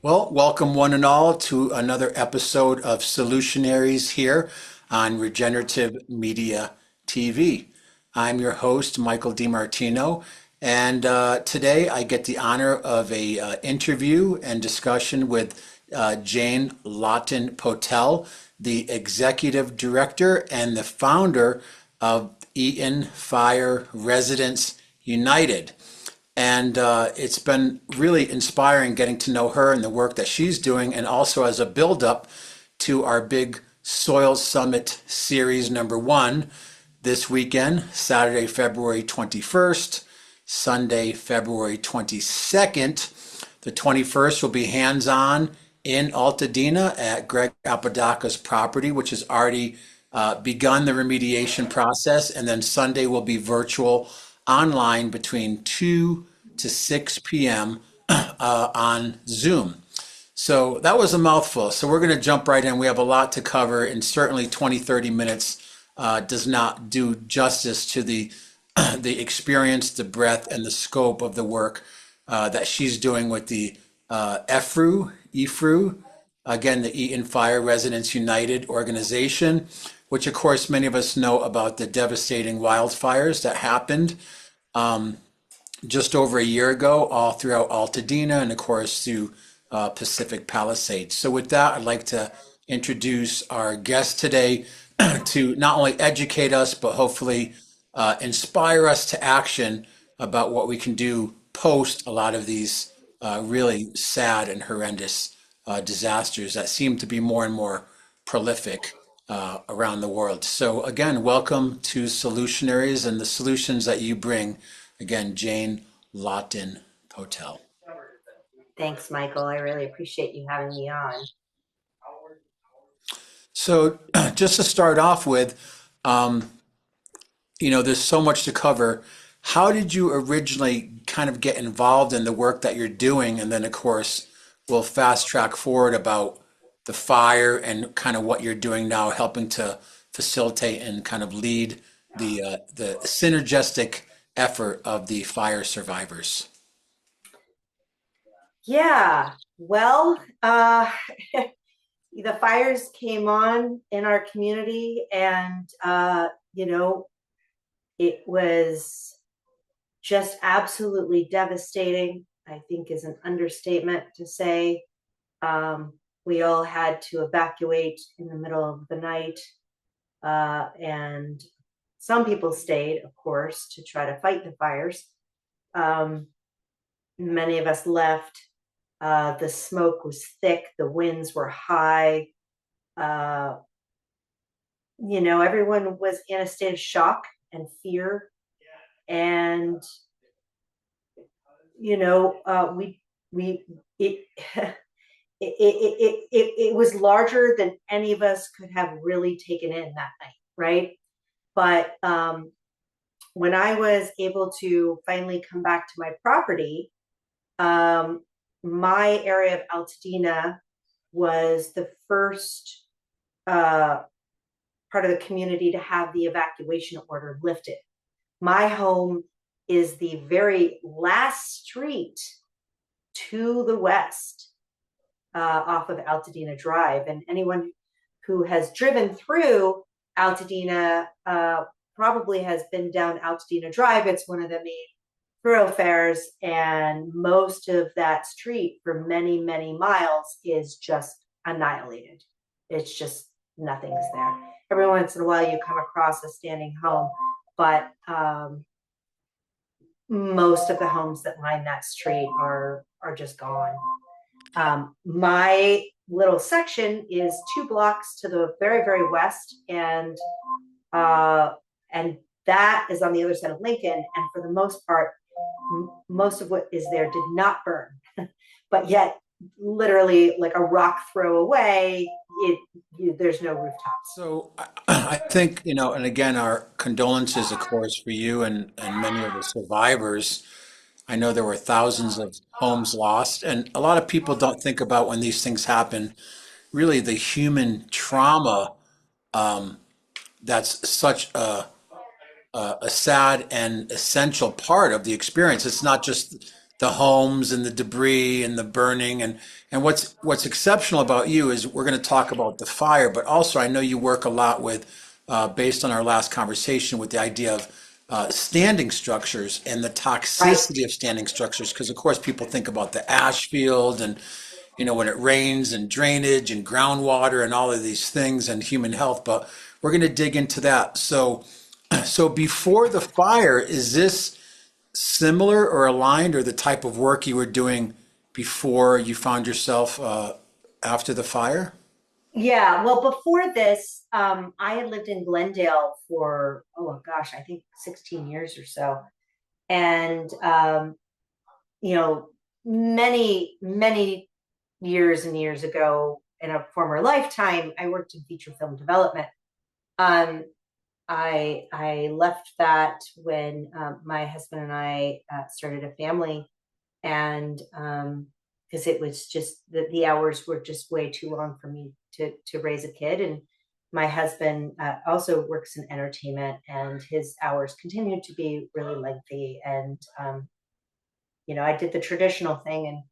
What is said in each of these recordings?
Well, welcome one and all to another episode of Solutionaries here on Regenerative Media TV. I'm your host, Michael DiMartino, and today I get the honor of a interview and discussion with Jane Lawton Potelle, the Executive Director and the founder of Eaton Fire Residents United. And it's been really inspiring getting to know her and the work that she's doing, and also as a build-up to our big Soil Summit Series #1 this weekend, Saturday, February 21st, Sunday, February 22nd. The 21st will be hands-on in Altadena at Greg Apodaca's property, which has already begun the remediation process. And then Sunday will be virtual online between 2 to 6 p.m. On Zoom. So that was a mouthful. So we're going to jump right in. We have a lot to cover, and certainly 20, 30 minutes does not do justice to the experience, the breadth, and the scope of the work that she's doing with the EFRU, again, the Eaton Fire Residents United organization, which of course many of us know about the devastating wildfires that happened just over a year ago, all throughout Altadena and of course through Pacific Palisades. So with that, I'd like to introduce our guest today to not only educate us, but hopefully inspire us to action about what we can do post a lot of these really sad and horrendous disasters that seem to be more and more prolific around the world. So again, welcome to Solutionaries and the solutions that you bring. Again, Jane Lawton Potelle. Thanks, Michael. I really appreciate you having me on. So just to start off with, there's so much to cover. How did you originally kind of get involved in the work that you're doing? And then, of course, we'll fast track forward about the fire and kind of what you're doing now, helping to facilitate and kind of lead the synergistic effort of the fire survivors. Yeah, well, the fires came on in our community, and it was just absolutely devastating, I think is an understatement to say. We all had to evacuate in the middle of the night, and some people stayed, of course, to try to fight the fires. Many of us left. The smoke was thick, the winds were high. Everyone was in a state of shock and fear. And, it, it was larger than any of us could have really taken in that night, right? But when I was able to finally come back to my property, my area of Altadena was the first part of the community to have the evacuation order lifted. My home is the very last street to the west off of Altadena Drive. And anyone who has driven through Altadena probably has been down Altadena Drive. It's one of the main thoroughfares, and most of that street for many, many miles is just annihilated. It's just nothing's there. Every once in a while you come across a standing home, but most of the homes that line that street are just gone. My little section is 2 blocks to the very, very west, and that is on the other side of Lincoln. And for the most part, most of what is there did not burn, but yet literally like a rock throw away, there's no rooftops. So I think, and again, our condolences, of course, for you and many of the survivors. I know there were thousands of homes lost, and a lot of people don't think about when these things happen, really the human trauma that's such a sad and essential part of the experience. It's not just the homes and the debris and the burning. And what's exceptional about you is we're going to talk about the fire, but also I know you work a lot with, based on our last conversation, with the idea of standing structures and the Right. toxicity of standing structures. Because of course people think about the ash field and when it rains and drainage and groundwater and all of these things and human health, but we're going to dig into that. So before the fire, is this similar or aligned or the type of work you were doing before you found yourself after the fire? Yeah, well, before this, I had lived in Glendale for, oh gosh, I think 16 years or so. And, you know, many years and years ago in a former lifetime, I worked in feature film development. Um, I left that when my husband and I started a family, and because it was just the hours were just way too long for me to raise a kid. And my husband also works in entertainment, and his hours continued to be really lengthy. And I did the traditional thing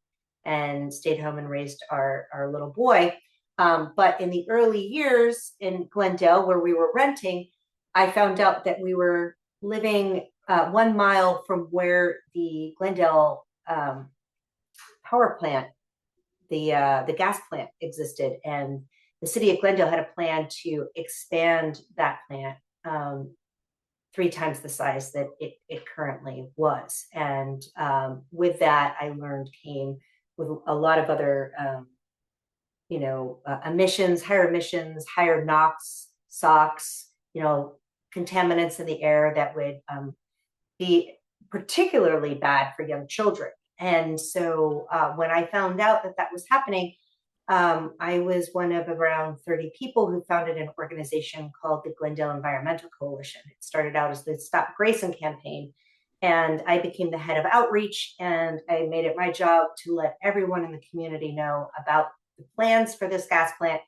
and stayed home and raised our little boy. But in the early years in Glendale, where we were renting, I found out that we were living 1 mile from where the Glendale power plant, the gas plant existed, and the city of Glendale had a plan to expand that plant 3 times the size that it currently was. And with that, I learned came with a lot of other, emissions, higher NOx, SOx, contaminants in the air that would be particularly bad for young children. And so when I found out that that was happening, I was one of around 30 people who founded an organization called the Glendale Environmental Coalition. It started out as the Stop Grayson campaign, and I became the head of outreach, and I made it my job to let everyone in the community know about the plans for this gas plant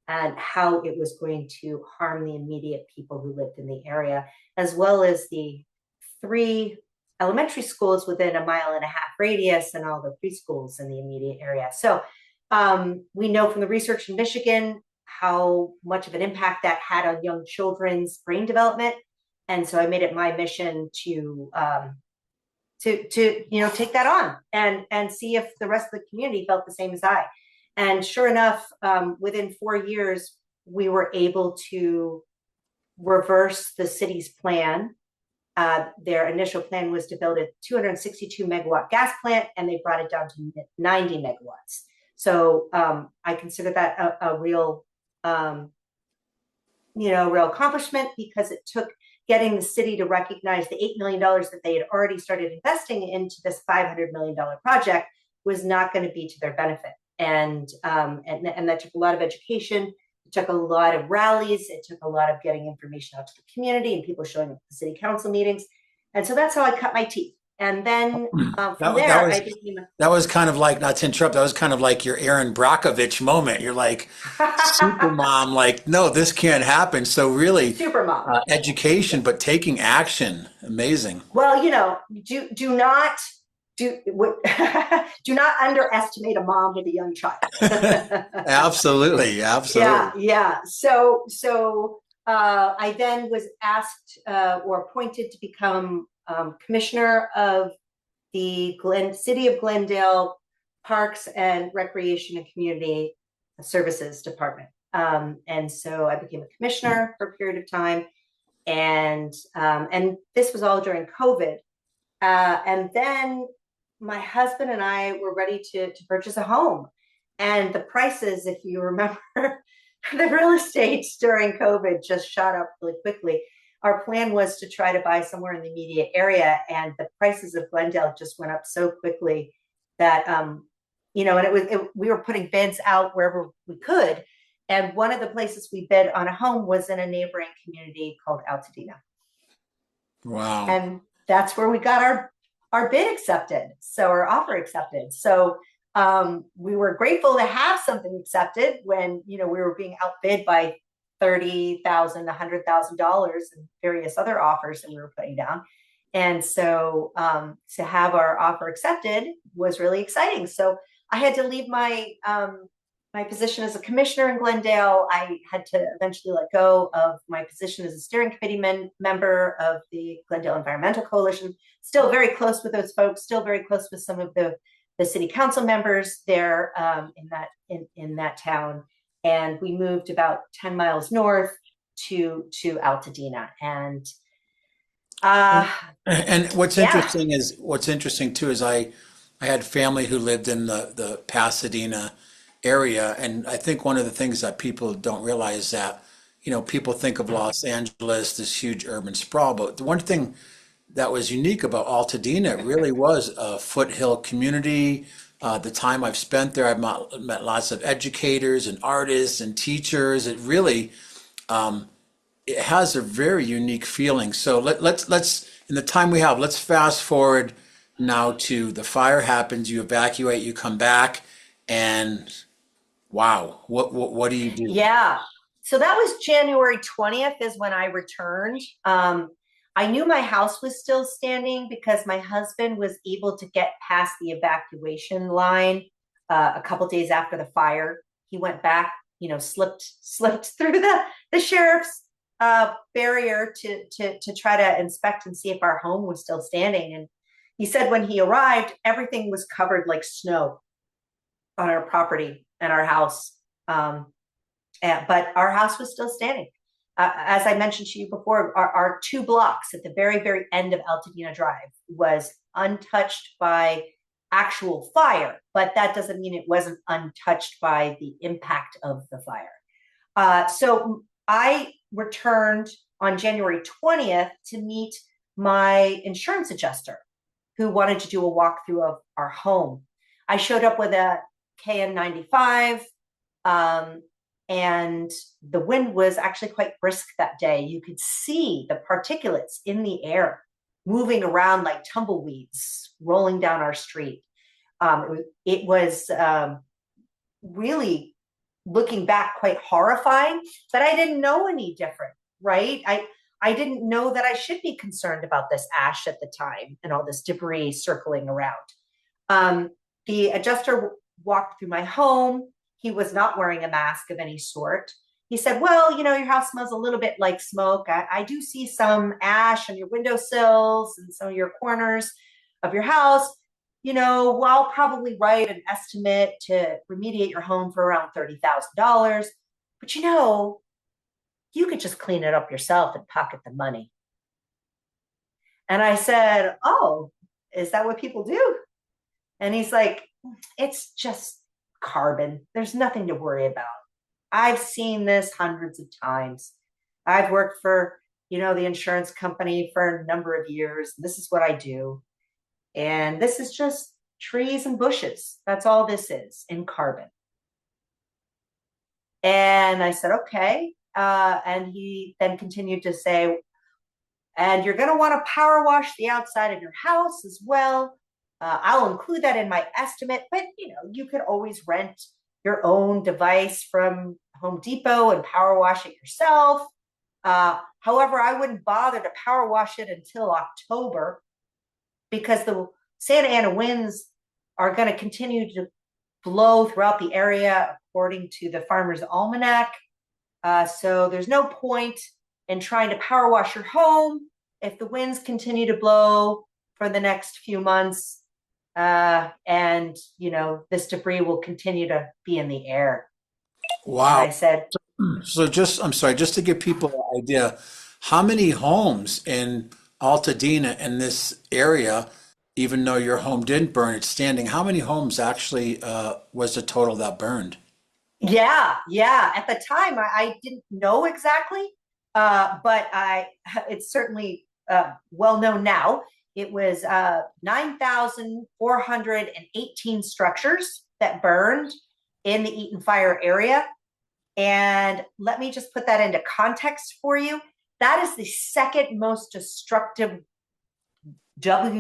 and how it was going to harm the immediate people who lived in the area, as well as the 3 elementary schools within a 1.5 mile radius and all the preschools in the immediate area. So we know from the research in Michigan how much of an impact that had on young children's brain development. And so I made it my mission to take that on and see if the rest of the community felt the same as I. And sure enough, within 4 years, we were able to reverse the city's plan. Their initial plan was to build a 262 megawatt gas plant, and they brought it down to 90 megawatts. So I consider that a real, real accomplishment, because it took getting the city to recognize the $8 million that they had already started investing into this $500 million project was not going to be to their benefit. And that took a lot of education. It took a lot of rallies. It took a lot of getting information out to the community and people showing up at the city council meetings. And so that's how I cut my teeth. And then from That there, was I became that was kind of like, not to interrupt, that was kind of like your Aaron Brockovich moment. You're like super mom, like, no, this can't happen. So really, super mom. education, Yes. but taking action. Amazing. Well, do not do do not underestimate a mom with a young child. Absolutely, Yeah, absolutely. yeah. So I then was asked or appointed to become commissioner of the City of Glendale Parks and Recreation and Community Services Department. And so I became a commissioner for a period of time, and this was all during COVID. And then my husband and I were ready to purchase a home. And the prices, if you remember, the real estate during COVID just shot up really quickly. Our plan was to try to buy somewhere in the immediate area, and the prices of Glendale just went up so quickly that, and we were putting bids out wherever we could. And one of the places we bid on a home was in a neighboring community called Altadena. Wow. And that's where we got our bid accepted, so our offer accepted. So we were grateful to have something accepted when we were being outbid by $30,000, $100,000, and various other offers that we were putting down. And so to have our offer accepted was really exciting. So I had to leave my position as a commissioner in Glendale. I had to eventually let go of my position as a steering committee member of the Glendale Environmental Coalition. Still very close with those folks. Still very close with some of the city council members there in that town. And we moved about 10 miles north to Altadena. And uh, And yeah, what's interesting too is I had family who lived in the Pasadena area, and I think one of the things that people don't realize that, people think of Los Angeles, this huge urban sprawl, but the one thing that was unique about Altadena, it really was a foothill community. The time I've spent there, I've met lots of educators and artists and teachers. It has a very unique feeling. So let's in the time we have, let's fast forward now to the fire happens, you evacuate, you come back, and wow, what do you do? yeah. So that was January 20th is when I returned. I knew my house was still standing because my husband was able to get past the evacuation line a couple days after the fire. He went back, slipped through the sheriff's barrier to try to inspect and see if our home was still standing. And he said when he arrived, everything was covered like snow on our property and our house. But our house was still standing. As I mentioned to you before, our 2 blocks at the very, very end of Altadena Drive was untouched by actual fire, but that doesn't mean it wasn't untouched by the impact of the fire. So I returned on January 20th to meet my insurance adjuster who wanted to do a walkthrough of our home. I showed up with a KN95. And the wind was actually quite brisk that day. You could see the particulates in the air moving around like tumbleweeds rolling down our street. It was really, looking back, quite horrifying, but I didn't know any different, right? I didn't know that I should be concerned about this ash at the time and all this debris circling around. The adjuster walked through my home. He was not wearing a mask of any sort. He said, well, your house smells a little bit like smoke. I do see some ash on your windowsills and some of your corners of your house. I'll probably write an estimate to remediate your home for around $30,000. But you could just clean it up yourself and pocket the money. And I said, oh, is that what people do? And he's like, it's just carbon. There's nothing to worry about. I've seen this hundreds of times. I've worked for, the insurance company for a number of years. This is what I do. And this is just trees and bushes. That's all this is in carbon. And I said, okay. And he then continued to say, and you're going to want to power wash the outside of your house as well. I'll include that in my estimate, but you could always rent your own device from Home Depot and power wash it yourself. However, I wouldn't bother to power wash it until October because the Santa Ana winds are going to continue to blow throughout the area according to the Farmer's Almanac. So there's no point in trying to power wash your home if the winds continue to blow for the next few months. And this debris will continue to be in the air. And Wow. I said, So I'm sorry, just to give people an idea, how many homes in Altadena in this area, even though your home didn't burn, it's standing, how many homes actually was the total that burned? yeah. At the time, I didn't know exactly, but it's certainly well known now. It was 9,418 structures that burned in the Eaton Fire area. And let me just put that into context for you. That is the second most destructive that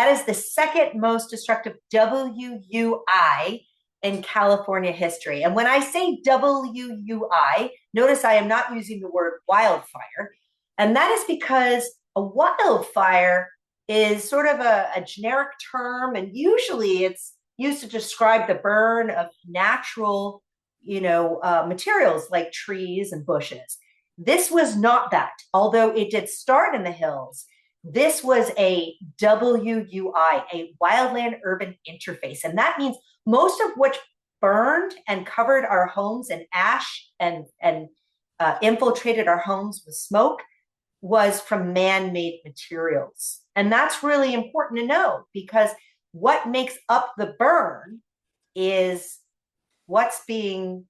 is the second most destructive WUI in California history. And when I say WUI, notice I am not using the word wildfire. And that is because A wildfire is sort of a generic term, and usually it's used to describe the burn of natural, materials like trees and bushes. This was not that, although it did start in the hills. This was a WUI, a wildland urban interface. And that means most of which burned and covered our homes in ash and infiltrated our homes with smoke was from man-made materials. And that's really important to know, because what makes up the burn is what's being,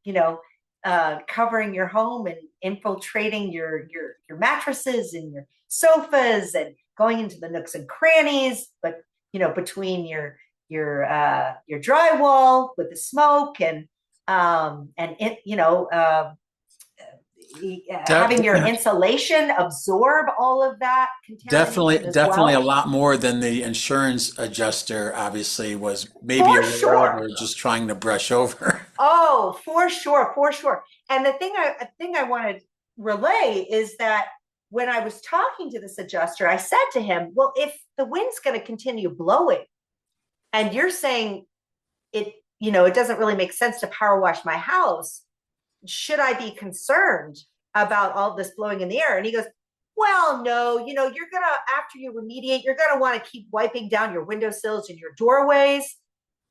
covering your home and infiltrating your mattresses and your sofas and going into the nooks and crannies, but between your drywall with the smoke and it, having your insulation absorb all of that Definitely, contamination as definitely a well. lot more than the insurance adjuster obviously was maybe For aware of sure. or just trying to brush over. Oh, for sure, for sure. And the thing I want to relay is that when I was talking to this adjuster, I said to him, "Well, if the wind's going to continue blowing, and you're saying it doesn't really make sense to power wash my house, should I be concerned about all this blowing in the air?" And he goes, "Well, no, you're going to, after you remediate, you're going to want to keep wiping down your windowsills and your doorways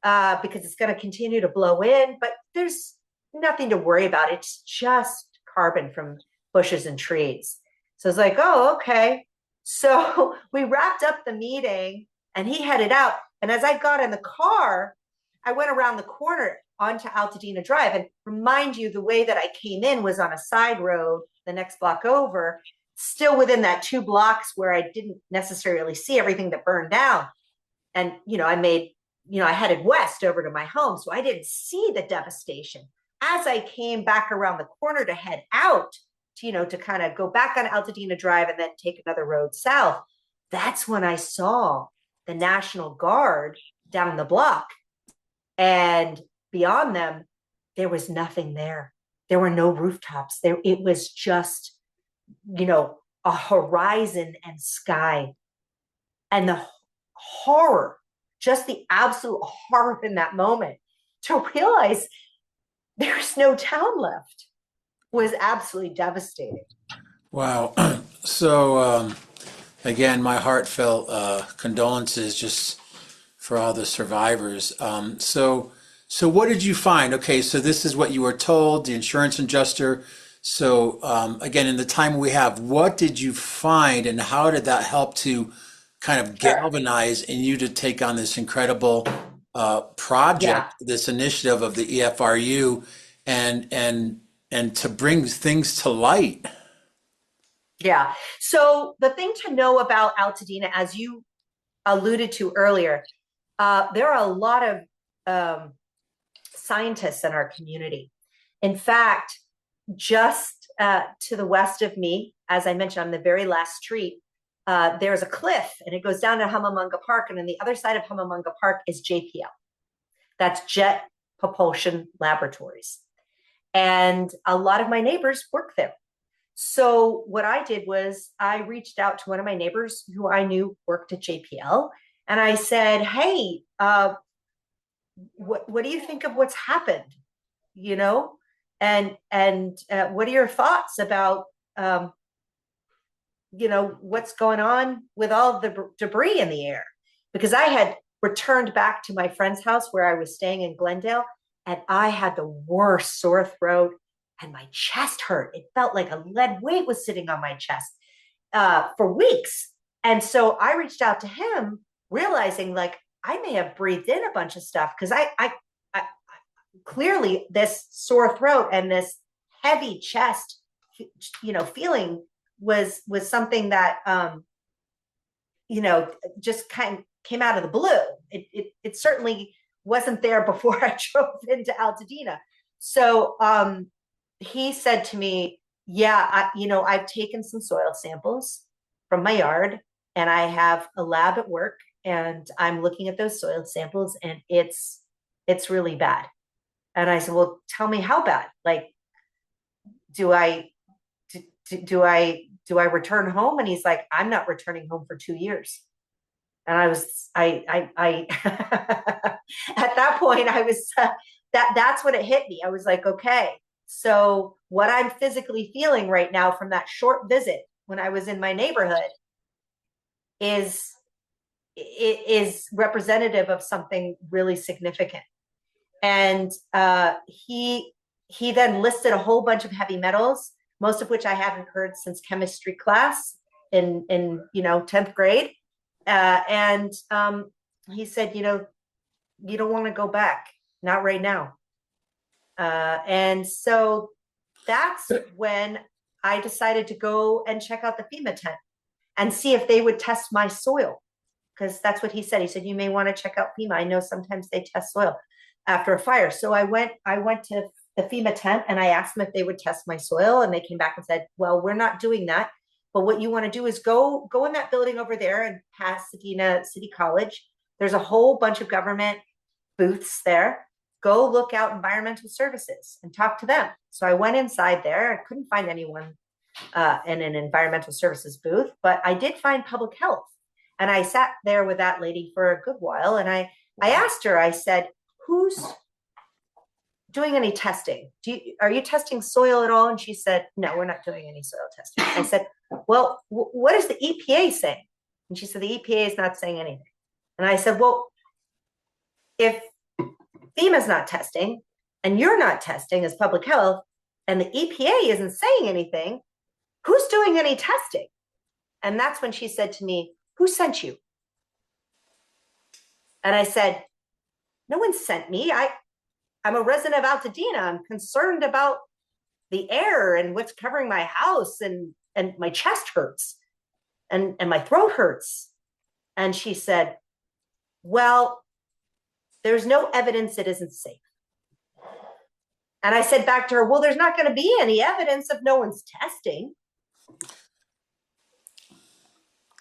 because it's going to continue to blow in, but there's nothing to worry about. It's just carbon from bushes and trees." So it's like, oh, okay. So we wrapped up the meeting and he headed out. And as I got in the car, I went around the corner onto Altadena Drive. And remind you, the way that I came in was on a side road the next block over, still within that 2 blocks where I didn't necessarily see everything that burned down. And, I headed west over to my home, so I didn't see the devastation. As I came back around the corner to head out, to kind of go back on Altadena Drive and then take another road south, that's when I saw the National Guard down the block. And beyond them, there was nothing there. There were no rooftops. It was just, a horizon and sky. And the horror, just the absolute horror in that moment, to realize there's no town left, was absolutely devastating. Wow. So again, my heartfelt condolences just for all the survivors. So what did you find? Okay, so this is what you were told, the insurance adjuster. So again, in the time we have, what did you find, and how did that help to kind of Sure. galvanize in you to take on this incredible project, Yeah. this initiative of the EFRU, and to bring things to light? Yeah. So the thing to know about Altadena, as you alluded to earlier, there are a lot of um, scientists in our community. In fact, just to the west of me, as I mentioned, on the very last street, there's a cliff and it goes down to Humamunga Park. And on the other side of Humamunga Park is JPL. That's Jet Propulsion Laboratories. And a lot of my neighbors work there. So what I did was I reached out to one of my neighbors who I knew worked at JPL. And I said, "Hey, what do you think of what's happened? You know, and what are your thoughts about what's going on with all the debris in the air?" Because I had returned back to my friend's house where I was staying in Glendale, and I had the worst sore throat, and my chest hurt. It felt like a lead weight was sitting on my chest for weeks. And so I reached out to him, realizing like I may have breathed in a bunch of stuff, because I clearly this sore throat and this heavy chest, feeling was something that just kind of came out of the blue. It certainly wasn't there before I drove into Altadena. So he said to me, "Yeah, I've taken some soil samples from my yard, and I have a lab at work, and I'm looking at those soil samples, and it's really bad." And I said, "Well, tell me how bad. Like, do I do I return home? And he's like, I'm not returning home for 2 years. And I at that point, I was, that's when it hit me. I was like, okay, so what I'm physically feeling right now from that short visit when I was in my neighborhood is, it is representative of something really significant. And he then listed a whole bunch of heavy metals, most of which I haven't heard since chemistry class in 10th grade. And he said, you don't want to go back, not right now. And so that's when I decided to go and check out the FEMA tent and see if they would test my soil, because that's what he said. He said, you may want to check out FEMA. I know sometimes they test soil after a fire. So I went to the FEMA tent and I asked them if they would test my soil, and they came back and said, well, we're not doing that. But what you want to do is go in that building over there and Pasadena City College. There's a whole bunch of government booths there. Go look out environmental services and talk to them. So I went inside there. I couldn't find anyone in an environmental services booth, but I did find public health. And I sat there with that lady for a good while. And I asked her, I said, who's doing any testing? Are you testing soil at all? And she said, no, we're not doing any soil testing. I said, well, what is the EPA saying? And she said, the EPA is not saying anything. And I said, well, if FEMA's not testing and you're not testing as public health and the EPA isn't saying anything, who's doing any testing? And that's when she said to me, who sent you? And I said, no one sent me. I'm a resident of Altadena. I'm concerned about the air and what's covering my house, and my chest hurts and my throat hurts. And she said, well, there's no evidence it isn't safe. And I said back to her, well, there's not going to be any evidence if no one's testing.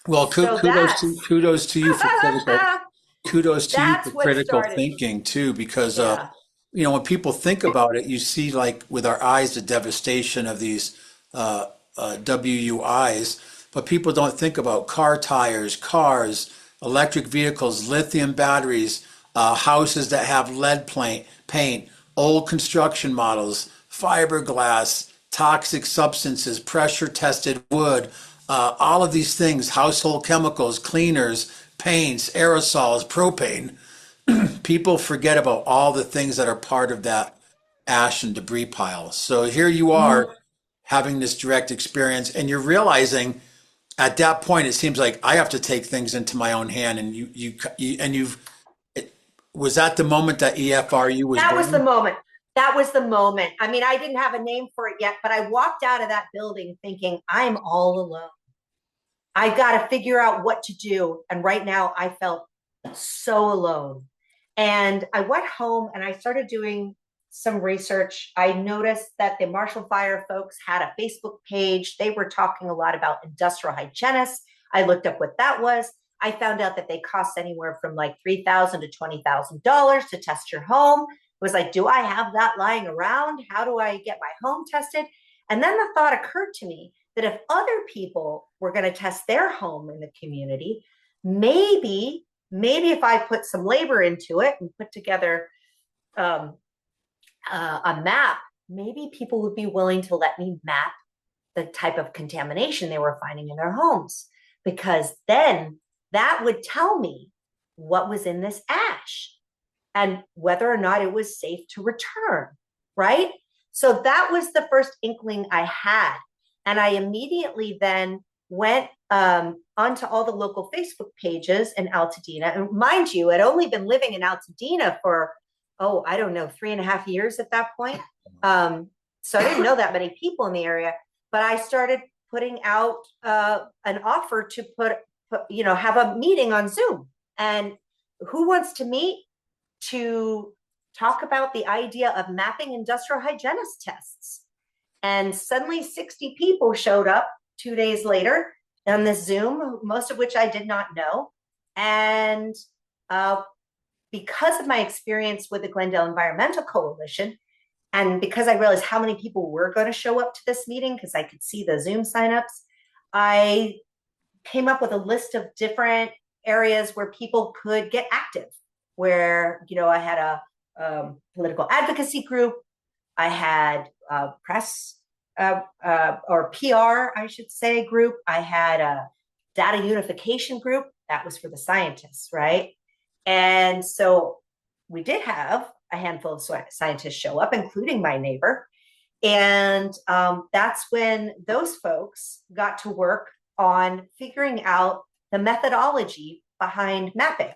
Well, So kudos to you for that's what critical started. thinking too, because Yeah. when people think about it, you see like with our eyes the devastation of these WUIs, but people don't think about car tires, cars, electric vehicles, lithium batteries, houses that have lead paint, old construction models, fiberglass, toxic substances, pressure tested wood, all of these things, household chemicals, cleaners, paints, aerosols, propane. People forget about all the things that are part of that ash and debris pile. So here you Mm. are having this direct experience, and you're realizing at that point it seems like I have to take things into my own hand. And you've was that the moment that EFRU was That was the born? moment. That was the moment. I mean, I didn't have a name for it yet, but I walked out of that building thinking, I'm all alone. I got to figure out what to do. And right now I felt so alone. And I went home and I started doing some research. I noticed that the Marshall Fire folks had a Facebook page. They were talking a lot about industrial hygienists. I looked up what that was. I found out that they cost anywhere from like $3,000 to $20,000 to test your home. It was like, do I have that lying around? How do I get my home tested? And then the thought occurred to me that if other people were going to test their home in the community, maybe if I put some labor into it and put together a map, maybe people would be willing to let me map the type of contamination they were finding in their homes, because then that would tell me what was in this ash and whether or not it was safe to return, right? So that was the first inkling I had. And I immediately then went onto all the local Facebook pages in Altadena. And mind you, I'd only been living in Altadena for, I don't know, 3.5 years at that point. So I didn't know that many people in the area, but I started putting out an offer to have a meeting on Zoom. And who wants to meet to talk about the idea of mapping industrial hygienist tests? And suddenly 60 people showed up 2 days later on this Zoom, most of which I did not know. And because of my experience with the Glendale Environmental Coalition, And because I realized how many people were going to show up to this meeting, because I could see the Zoom signups, I came up with a list of different areas where people could get active. Where, I had a political advocacy group, I had a press or PR, I should say, group. I had a data unification group that was for the scientists, right? And so we did have a handful of scientists show up, including my neighbor. And that's when those folks got to work on figuring out the methodology behind mapping.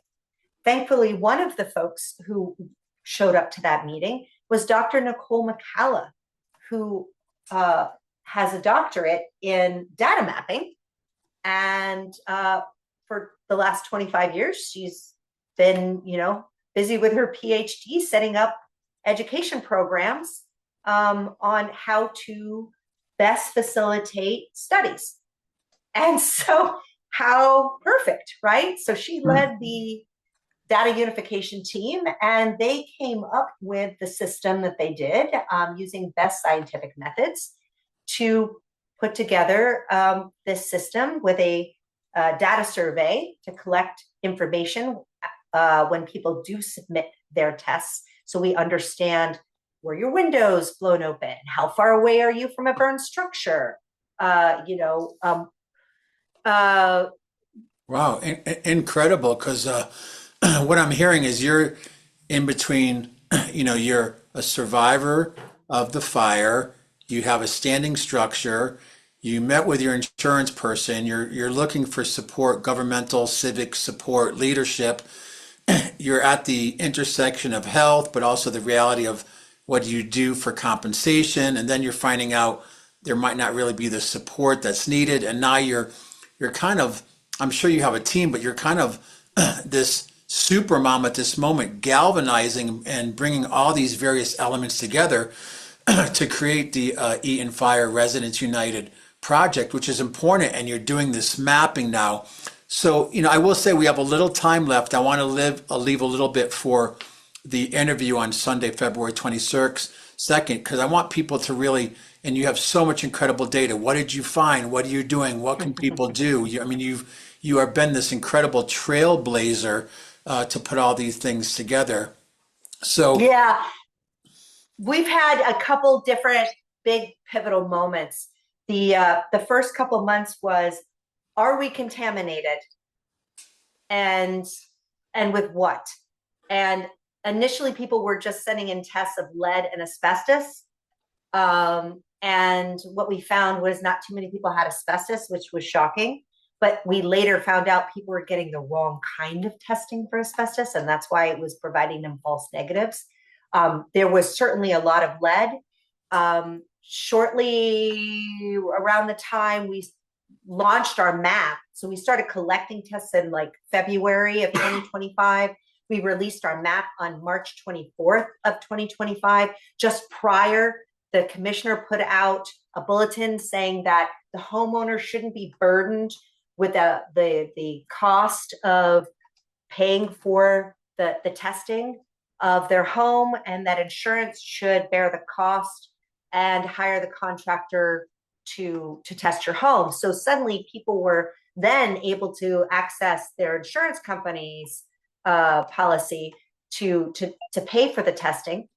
Thankfully, one of the folks who showed up to that meeting was Dr. Nicole McCalla, who has a doctorate in data mapping. And for the last 25 years, she's been, busy with her PhD setting up education programs on how to best facilitate studies. And so how perfect, right? So she led the data unification team, and they came up with the system that they did using best scientific methods to put together this system with a data survey to collect information when people do submit their tests. So we understand, were your windows blown open? How far away are you from a burned structure? Wow, incredible. Because what I'm hearing is you're in between, you're a survivor of the fire, you have a standing structure, you met with your insurance person, you're looking for support, governmental, civic support, leadership. You're at the intersection of health, but also the reality of what do you do for compensation, and then you're finding out there might not really be the support that's needed, and now you're kind of, I'm sure you have a team, but you're kind of this super mom at this moment, galvanizing and bringing all these various elements together to create the Eaton Fire Residents United project, which is important. And you're doing this mapping now. So, I will say we have a little time left. I want to leave a little bit for the interview on Sunday, February 22nd, because I want people to really, and you have so much incredible data. What did you find? What are you doing? What can people do? You have been this incredible trailblazer to put all these things together. So Yeah, we've had a couple different big pivotal moments. The first couple months was, are we contaminated? And with what? And initially people were just sending in tests of lead and asbestos. And what we found was not too many people had asbestos, which was shocking. But we later found out people were getting the wrong kind of testing for asbestos, and that's why it was providing them false negatives. There was certainly a lot of lead. Shortly around the time we launched our map, so we started collecting tests in like February of 2025. We released our map on March 24th of 2025. Just prior, the commissioner put out a bulletin saying that the homeowner shouldn't be burdened with the cost of paying for the testing of their home, and that insurance should bear the cost and hire the contractor to test your home. So suddenly people were then able to access their insurance company's policy to pay for the testing.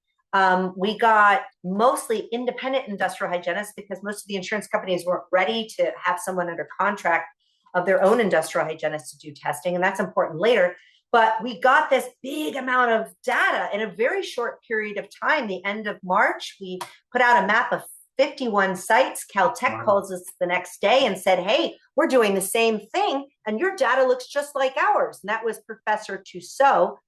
We got mostly independent industrial hygienists because most of the insurance companies weren't ready to have someone under contract of their own industrial hygienists to do testing, and that's important later. But we got this big amount of data in a very short period of time. The end of March, we put out a map of 51 sites. Caltech calls us the next day and said, hey, we're doing the same thing, and your data looks just like ours. And that was Professor Tussaud.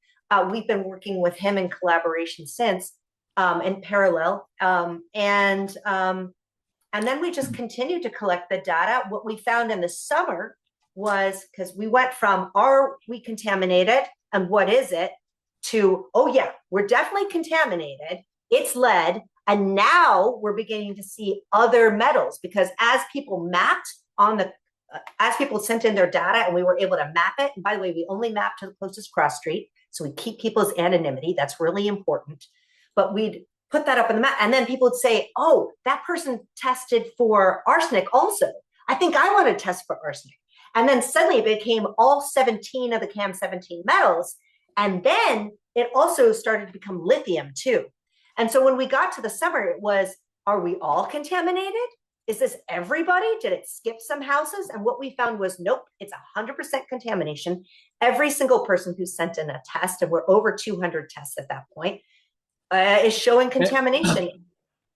We've been working with him in collaboration since, in parallel. And then we just continued to collect the data. What we found in the summer was, because we went from, are we contaminated and what is it, to, oh yeah, we're definitely contaminated, it's lead. And now we're beginning to see other metals, because as people mapped as people sent in their data and we were able to map it, and by the way, we only map to the closest cross street, so we keep people's anonymity, that's really important. But we'd put that up on the map. And then people would say, oh, that person tested for arsenic also. I think I want to test for arsenic. And then suddenly it became all 17 of the CAM 17 metals. And then it also started to become lithium too. And so when we got to the summer, it was, are we all contaminated? Is this everybody? Did it skip some houses? And what we found was, nope, it's 100% contamination. Every single person who sent in a test, and we're over 200 tests at that point, is showing contamination.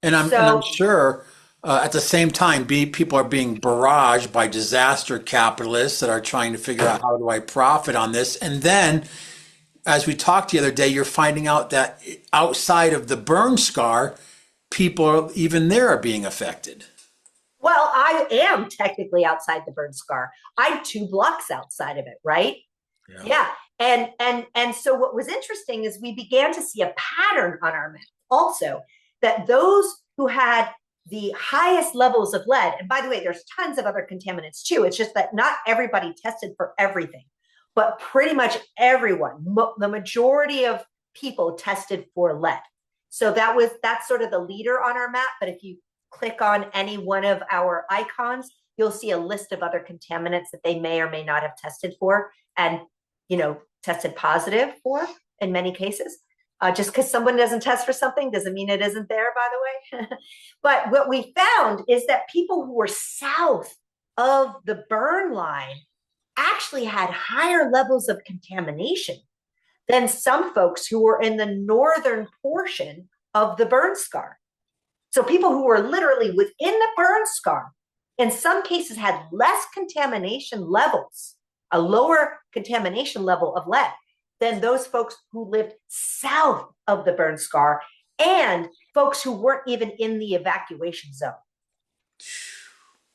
And I'm sure at the same time, people are being barraged by disaster capitalists that are trying to figure out how do I profit on this. And then, as we talked the other day, you're finding out that outside of the burn scar, people even there are being affected. Well, I am technically outside the burn scar. I'm 2 blocks outside of it, right? Yeah. And so what was interesting is we began to see a pattern on our map also, that those who had the highest levels of lead, and by the way, there's tons of other contaminants too. It's just that not everybody tested for everything, but pretty much everyone, the majority of people tested for lead. So that's sort of the leader on our map. But if you click on any one of our icons, you'll see a list of other contaminants that they may or may not have tested for and, tested positive for in many cases. Just because someone doesn't test for something doesn't mean it isn't there, by the way. But what we found is that people who were south of the burn line actually had higher levels of contamination than some folks who were in the northern portion of the burn scar. So people who were literally within the burn scar, in some cases had less contamination levels, a lower contamination level of lead than those folks who lived south of the burn scar and folks who weren't even in the evacuation zone.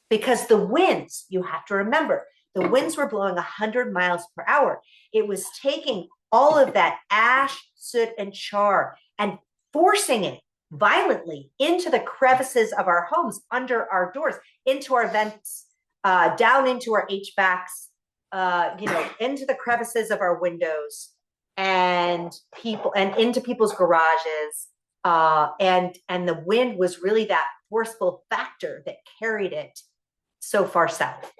Because the winds, you have to remember, the winds were blowing 100 miles per hour. It was taking all of that ash, soot, and char and forcing it violently into the crevices of our homes, under our doors, into our vents, down into our HVACs, into the crevices of our windows, and into people's garages. And the wind was really that forceful factor that carried it so far south.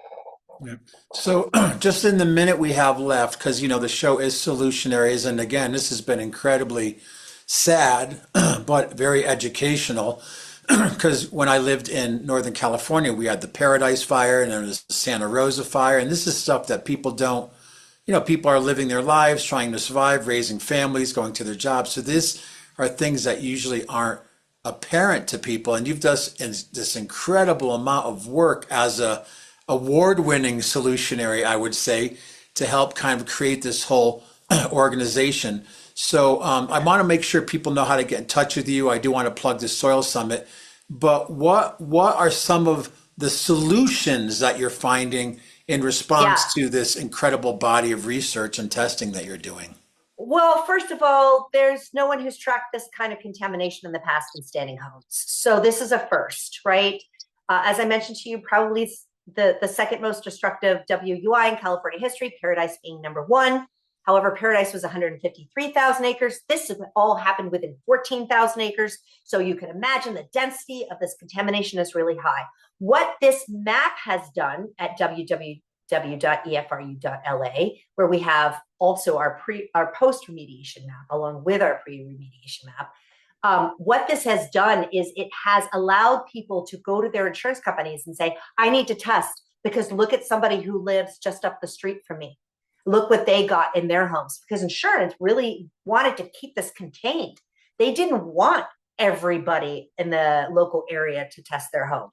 Yeah. So just in the minute we have left, because the show is Solutionaries, and again, this has been incredibly sad, but very educational. Because when I lived in Northern California, we had the Paradise Fire and there was the Santa Rosa Fire, and this is stuff that people don't. People are living their lives, trying to survive, raising families, going to their jobs. So these are things that usually aren't apparent to people. And you've done this incredible amount of work as a award-winning solutionary, I would say, to help kind of create this whole organization. So I want to make sure people know how to get in touch with you. I do want to plug the Soil Summit. But what are some of the solutions that you're finding in response to this incredible body of research and testing that you're doing? Well, first of all, there's no one who's tracked this kind of contamination in the past in standing homes. So this is a first, right? As I mentioned to you, probably the second most destructive WUI in California history, Paradise being number 1. However, Paradise was 153,000 acres. This all happened within 14,000 acres. So you can imagine the density of this contamination is really high. What this map has done at www.efru.la, where we have also our post-remediation map along with our pre-remediation map, what this has done is it has allowed people to go to their insurance companies and say, I need to test because look at somebody who lives just up the street from me. Look what they got in their homes, because insurance really wanted to keep this contained. They didn't want everybody in the local area to test their home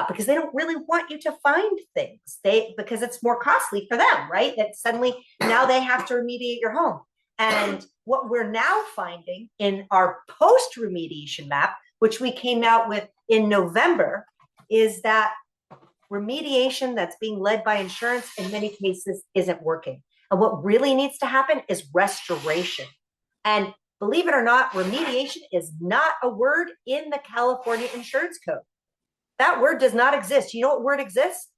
because they don't really want you to find things because it's more costly for them, right? That suddenly now they have to remediate your home. And what we're now finding in our post-remediation map, which we came out with in November, is that remediation that's being led by insurance in many cases isn't working. And what really needs to happen is restoration. And believe it or not, remediation is not a word in the California Insurance Code. That word does not exist. You know what word exists?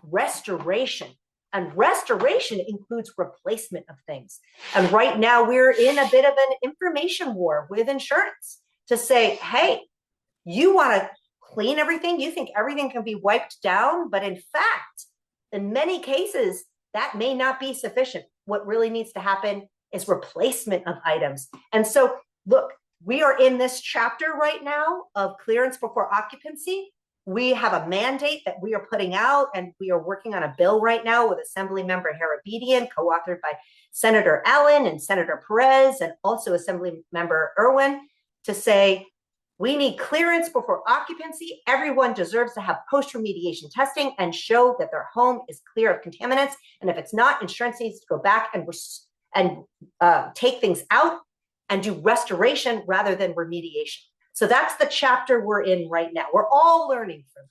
Restoration. And restoration includes replacement of things. And right now we're in a bit of an information war with insurance. to say, hey, you want to clean everything, you think everything can be wiped down, but in fact, in many cases, that may not be sufficient. What really needs to happen is replacement of items. And so, look, we are in this chapter right now of clearance before occupancy. We have a mandate that we are putting out, and we are working on a bill right now with Assembly Member Harabedian, co-authored by Senator Allen and Senator Perez, and also Assembly Member Irwin, to say, we need clearance before occupancy. Everyone deserves to have post-remediation testing and show that their home is clear of contaminants. And if it's not, insurance needs to go back and take things out and do restoration rather than remediation. So that's the chapter we're in right now. We're all learning from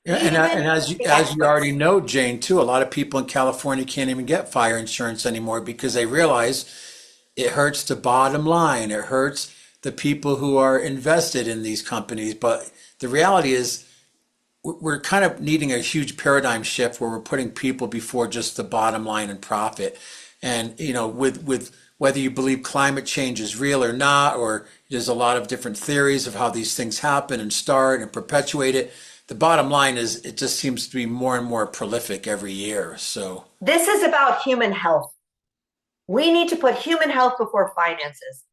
this. Yeah, and as you already know, Jane, too, a lot of people in California can't even get fire insurance anymore because they realize it hurts the bottom line. It hurts the people who are invested in these companies. But the reality is we're kind of needing a huge paradigm shift where we're putting people before just the bottom line and profit. And, with whether you believe climate change is real or not, or there's a lot of different theories of how these things happen and start and perpetuate it. The bottom line is it just seems to be more and more prolific every year. So this is about human health. We need to put human health before finances.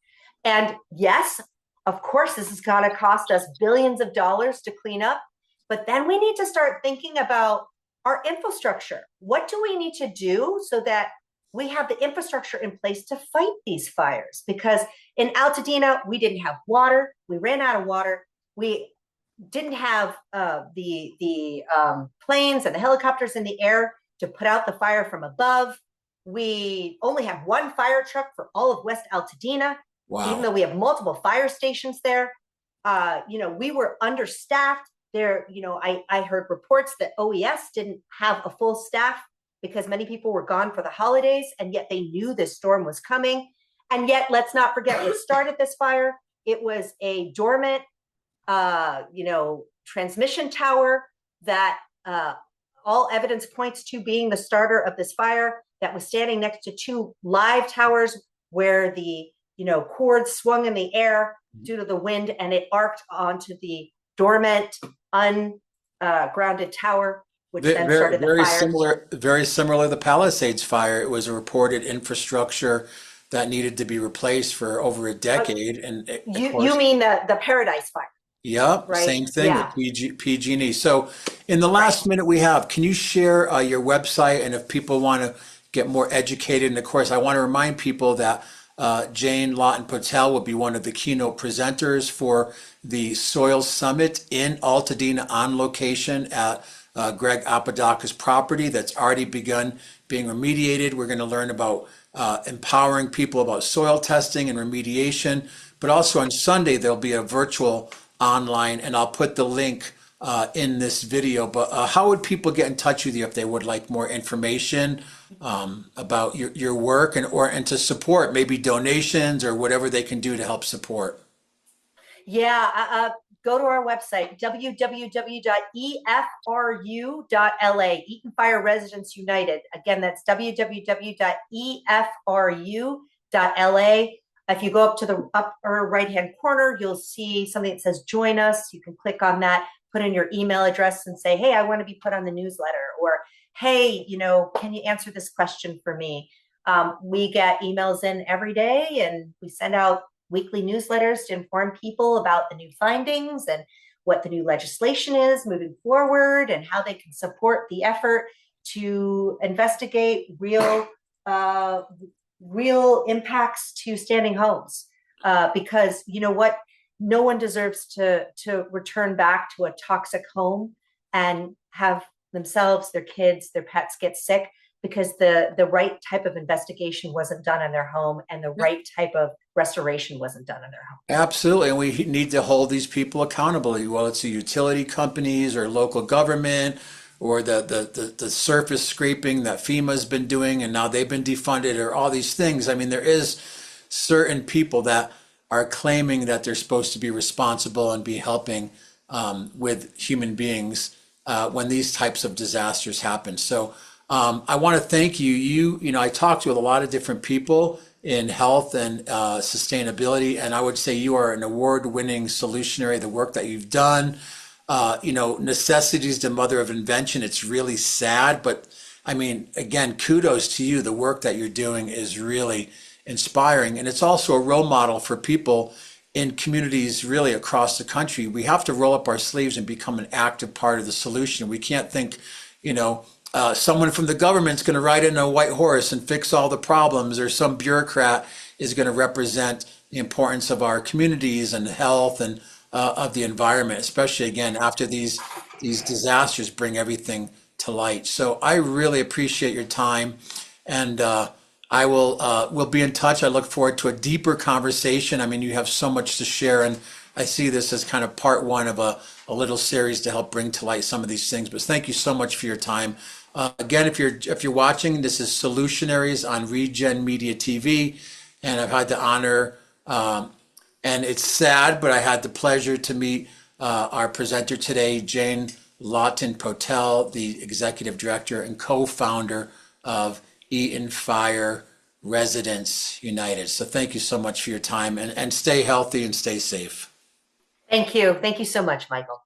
And yes, of course, this is going to cost us billions of dollars to clean up. But then we need to start thinking about our infrastructure. What do we need to do so that we have the infrastructure in place to fight these fires? Because in Altadena, we didn't have water. We ran out of water. We didn't have the planes and the helicopters in the air to put out the fire from above. We only have one fire truck for all of West Altadena. Wow. Even though we have multiple fire stations there. We were understaffed there. I heard reports that OES didn't have a full staff because many people were gone for the holidays, and yet they knew this storm was coming. And yet, let's not forget what started this fire. It was a dormant, transmission tower that all evidence points to being the starter of this fire, that was standing next to two live towers where the cords swung in the air due to the wind, and it arced onto the dormant, ungrounded tower, which then started the fire. Very similar to the Palisades fire. It was a reported infrastructure that needed to be replaced for over a decade. And you mean the Paradise fire? Yep, right? Same thing with PG&E. So in the last minute we have, can you share your website, and if people want to get more educated? And of course, I want to remind people that Jane Lawton Potelle will be one of the keynote presenters for the Soil Summit in Altadena, on location at Greg Apodaca's property that's already begun being remediated. We're going to learn about empowering people about soil testing and remediation. But also on Sunday, there'll be a virtual online, and I'll put the link in this video. But how would people get in touch with you if they would like more information about your work and to support, maybe donations or whatever they can do to help support? Yeah, go to our website, www.efru.la, Eaton Fire Residents United. Again, that's www.efru.la. If you go up to the upper right-hand corner, you'll see something that says join us. You can click on that, put in your email address and say, hey, I want to be put on the newsletter, or hey, can you answer this question for me? We get emails in every day, and we send out weekly newsletters to inform people about the new findings and what the new legislation is moving forward and how they can support the effort to investigate real impacts to standing homes. Because you know what? No one deserves to return back to a toxic home and have themselves, their kids, their pets get sick because the right type of investigation wasn't done in their home, and the right type of restoration wasn't done in their home. Absolutely. And we need to hold these people accountable. Well, it's the utility companies or local government, or the surface scraping that FEMA's been doing, and now they've been defunded, or all these things. I mean, there is certain people that are claiming that they're supposed to be responsible and be helping with human beings when these types of disasters happen. So I want to thank you. I talked with a lot of different people in health and sustainability, and I would say you are an award-winning solutionary. The work that you've done, necessity is the mother of invention. It's really sad, but I mean, again, kudos to you. The work that you're doing is really inspiring, and it's also a role model for people in communities really across the country. We have to roll up our sleeves and become an active part of the solution. We can't think, you know, someone from the government's going to ride in a white horse and fix all the problems, or some bureaucrat is going to represent the importance of our communities and health and of the environment, especially again after these disasters bring everything to light. So I really appreciate your time, and I will be in touch. I look forward to a deeper conversation. I mean, you have so much to share, and I see this as kind of part one of a little series to help bring to light some of these things. But thank you so much for your time. Again, if you're watching, this is Solutionaries on Regen Media TV, and I've had the honor, and it's sad, but I had the pleasure to meet our presenter today, Jane Lawton Potelle, the executive director and co-founder of Eaton Fire Residents United. So thank you so much for your time, and stay healthy and stay safe. Thank you. Thank you so much, Michael.